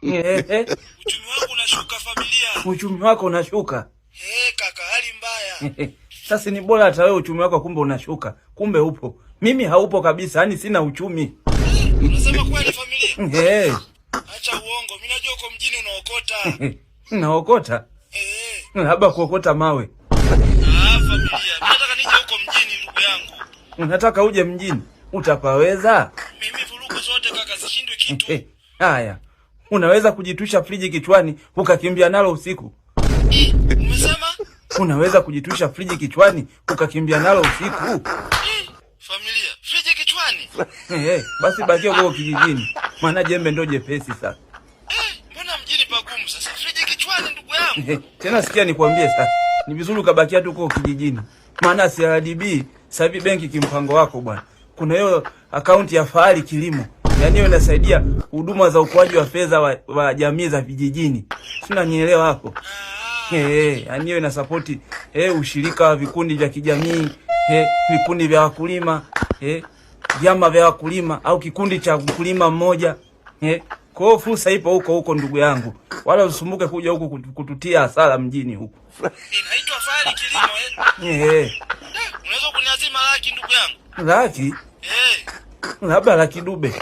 Uchumi wako unashuka familia. Uchumi wako unashuka? Kaka, hali mbaya. Sasa ni bora hata wewe uchumi wako kumbe unashuka. Kumbe upo. Mimi haupo kabisa, yani sina uchumi. Unasema kweli familia? Acha uongo. Mimi najua uko mjini unaokota. Naokota? Labda kuokota mawe. Familia. Mimi nataka nije huko mjini ndugu yangu. Unataka uje mjini? Utapaweza? Mimi vurugu zote kaka, sishindwi kitu. Haya. Unaweza kujitusha friji kichwani ukakimbia nalo usiku? Umesema? Unaweza kujitusha friji kichwani ukakimbia nalo usiku? Familia, friji kichwani? Basi bakia huko kijijini. Maana jembe ndio jepesi sasa. Mbona mjini pagumu sasa? Friji kichwani ndugu yangu. Tena sikia nikwambie sasa. Ni vizuri ukabakia tu huko kijijini. Maana CRDB sasa hivi benki kimpango wako bwana. Kuna hiyo akaunti ya Fahari Kilimo. Yaani hiyo inasaidia huduma za ukuaji wa fedha wa jamii za vijijini. Sina nielewa hapo. Yaani hiyo ina support ushirika wa vikundi vya kijamii, vikundi vya wakulima, vyama vya wakulima au kikundi cha mkulima mmoja. Kwa hiyo fursa ipo huko ndugu yangu. Wala usumbuke kuja huku kututia hasara mjini huku. Inaitwa Fahari Kilimo Unaweza kuniazima laki ndugu yangu? Laki? Labda laki dube.